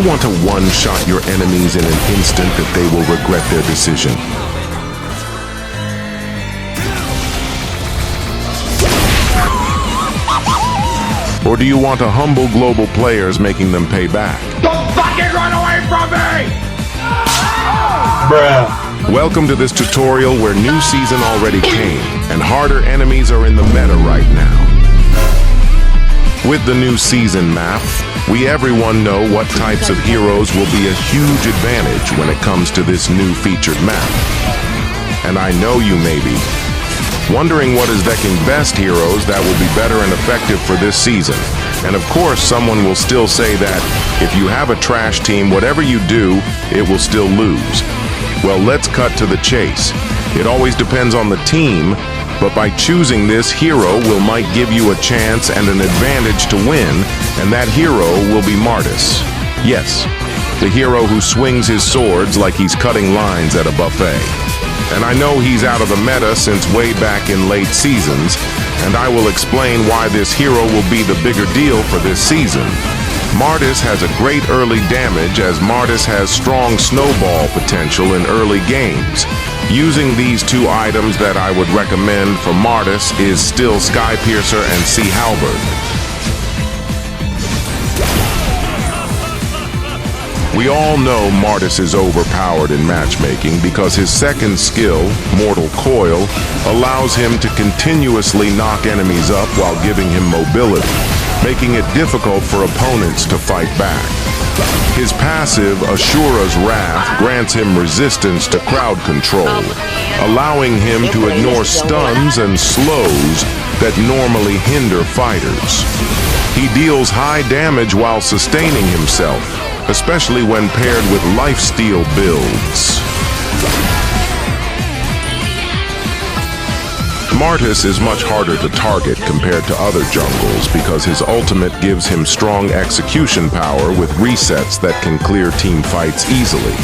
you want to one-shot your enemies in an instant that they will regret their decision? Or do you want to humble global players making them pay back? Don't fucking run away from me! Bruh. Welcome to this tutorial where new season already came, and harder enemies are in the meta right now. With the new season map, we everyone know what types of heroes will be a huge advantage when it comes to this new featured map. And I know you may be wondering what is decking best heroes that will be better and effective for this season. And of course, someone will still say that if you have a trash team, whatever you do, it will still lose. Well, let's cut to the chase. It always depends on the team, but by choosing this hero might give you a chance and an advantage to win, and that hero will be Martis. Yes, the hero who swings his swords like he's cutting lines at a buffet. And I know he's out of the meta since way back in late seasons, and I will explain why this hero will be the bigger deal for this season. Martis has a great early damage as Martis has strong snowball potential in early games. Using these two items that I would recommend for Martis is still Sky Piercer and Sea Halberd. We all know Martis is overpowered in matchmaking because his second skill, Mortal Coil, allows him to continuously knock enemies up while giving him mobility, making it difficult for opponents to fight back. His passive, Ashura's Wrath, grants him resistance to crowd control, allowing him to ignore stuns and slows that normally hinder fighters. He deals high damage while sustaining himself, especially when paired with lifesteal builds. Martis is much harder to target compared to other jungles because his ultimate gives him strong execution power with resets that can clear team fights easily.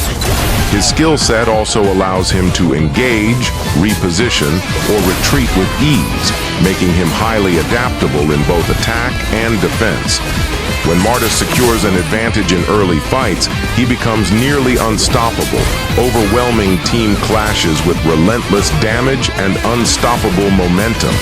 His skill set also allows him to engage, reposition, or retreat with ease, making him highly adaptable in both attack and defense. When Martis secures an advantage in early fights, he becomes nearly unstoppable, overwhelming team clashes with relentless damage and unstoppable momentum.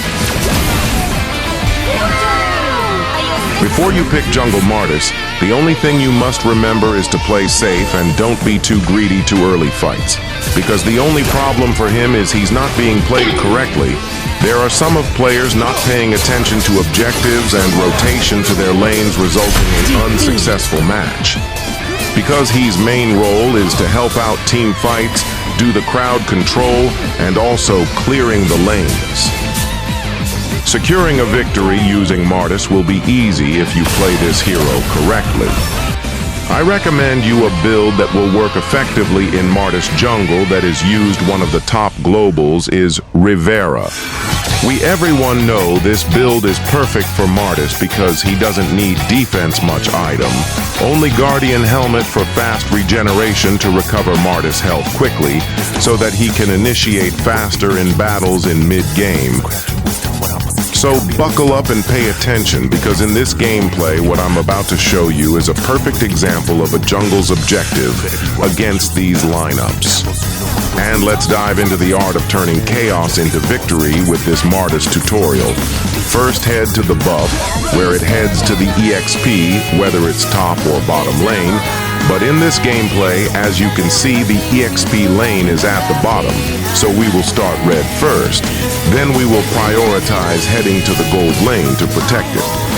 Before you pick Jungle Martis, the only thing you must remember is to play safe and don't be too greedy to early fights. Because the only problem for him is he's not being played correctly. There are some of players not paying attention to objectives and rotation to their lanes, resulting in unsuccessful match. Because his main role is to help out team fights, do the crowd control, and also clearing the lanes. Securing a victory using Martis will be easy if you play this hero correctly. I recommend you a build that will work effectively in Martis jungle that is used. One of the top globals is Rivera. We everyone know this build is perfect for Martis because he doesn't need defense much item, only Guardian Helmet for fast regeneration to recover Martis health quickly so that he can initiate faster in battles in mid-game. So buckle up and pay attention because in this gameplay what I'm about to show you is a perfect example of a jungle's objective against these lineups. And let's dive into the art of turning chaos into victory with this Martis tutorial. First head to the buff, where it heads to the EXP, whether it's top or bottom lane. But in this gameplay, as you can see, the EXP lane is at the bottom, so we will start red first. Then we will prioritize heading to the gold lane to protect it.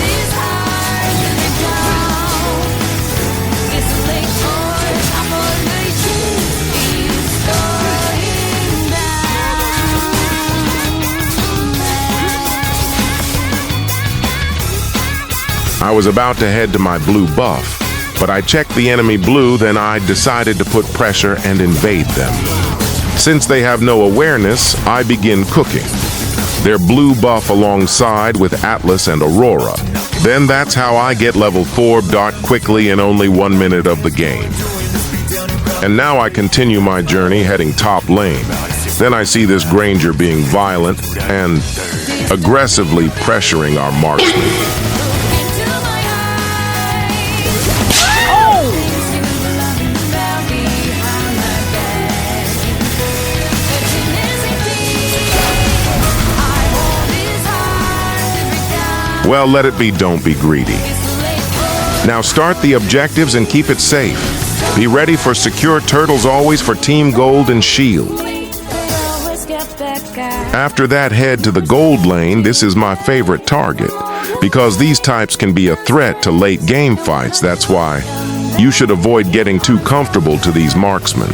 I was about to head to my blue buff, but I checked the enemy blue, then I decided to put pressure and invade them. Since they have no awareness, I begin cooking. Their blue buff alongside with Atlas and Aurora. Then that's how I get level 4 dart quickly in only 1 minute of the game. And now I continue my journey heading top lane. Then I see this Granger being violent and aggressively pressuring our marksman. Well, let it be don't be greedy. Now start the objectives and keep it safe. Be ready for secure turtles always for Team Gold and Shield. After that, head to the gold lane. This is my favorite target, because these types can be a threat to late game fights. That's why you should avoid getting too comfortable to these marksmen.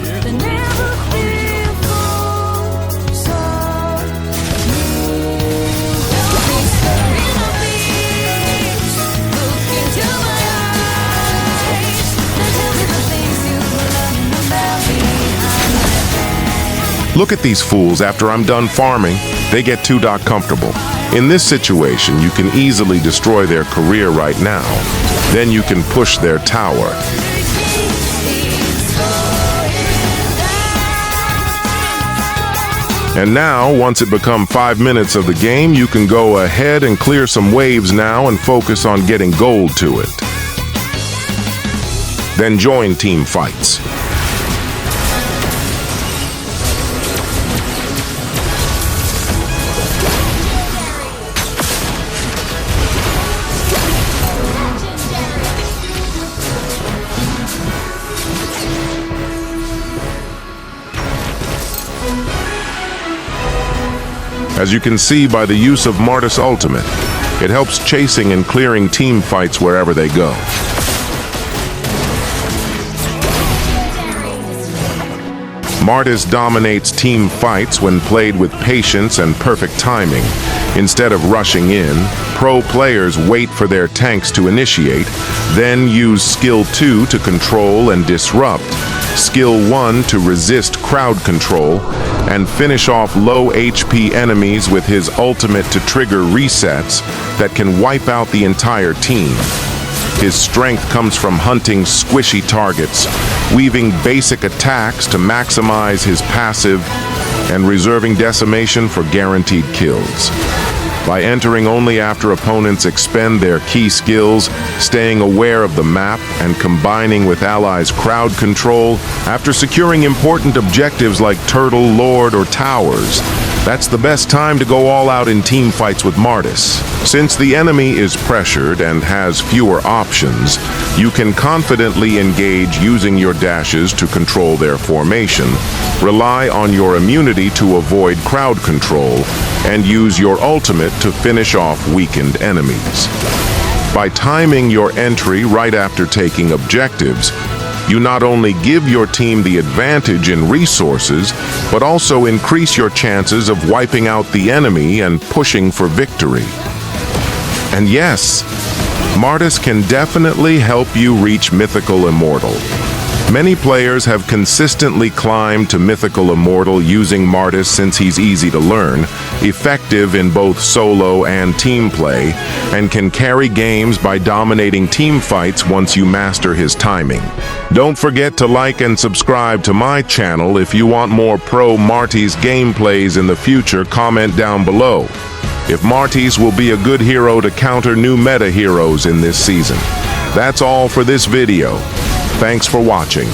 Look at these fools. After I'm done farming, they get too comfortable. In this situation, you can easily destroy their career right now. Then you can push their tower. And now, once it becomes 5 minutes of the game, you can go ahead and clear some waves now and focus on getting gold to it. Then join team fights. As you can see by the use of Martis Ultimate, it helps chasing and clearing team fights wherever they go. Martis dominates team fights when played with patience and perfect timing. Instead of rushing in, pro players wait for their tanks to initiate, then use Skill 2 to control and disrupt, Skill 1 to resist crowd control, and finish off low HP enemies with his ultimate to trigger resets that can wipe out the entire team. His strength comes from hunting squishy targets, weaving basic attacks to maximize his passive, and reserving decimation for guaranteed kills. By entering only after opponents expend their key skills, staying aware of the map, and combining with allies' crowd control, after securing important objectives like Turtle, Lord, or Towers, that's the best time to go all out in team fights with Martis. Since the enemy is pressured and has fewer options, you can confidently engage using your dashes to control their formation, rely on your immunity to avoid crowd control, and use your ultimate to finish off weakened enemies. By timing your entry right after taking objectives, you not only give your team the advantage in resources, but also increase your chances of wiping out the enemy and pushing for victory. And yes, Martis can definitely help you reach Mythical Immortal. Many players have consistently climbed to Mythical Immortal using Martis since he's easy to learn, effective in both solo and team play, and can carry games by dominating team fights once you master his timing. Don't forget to like and subscribe to my channel. If you want more pro Martis gameplays in the future, comment down below. If Martis will be a good hero to counter new meta heroes in this season. That's all for this video. Thanks for watching.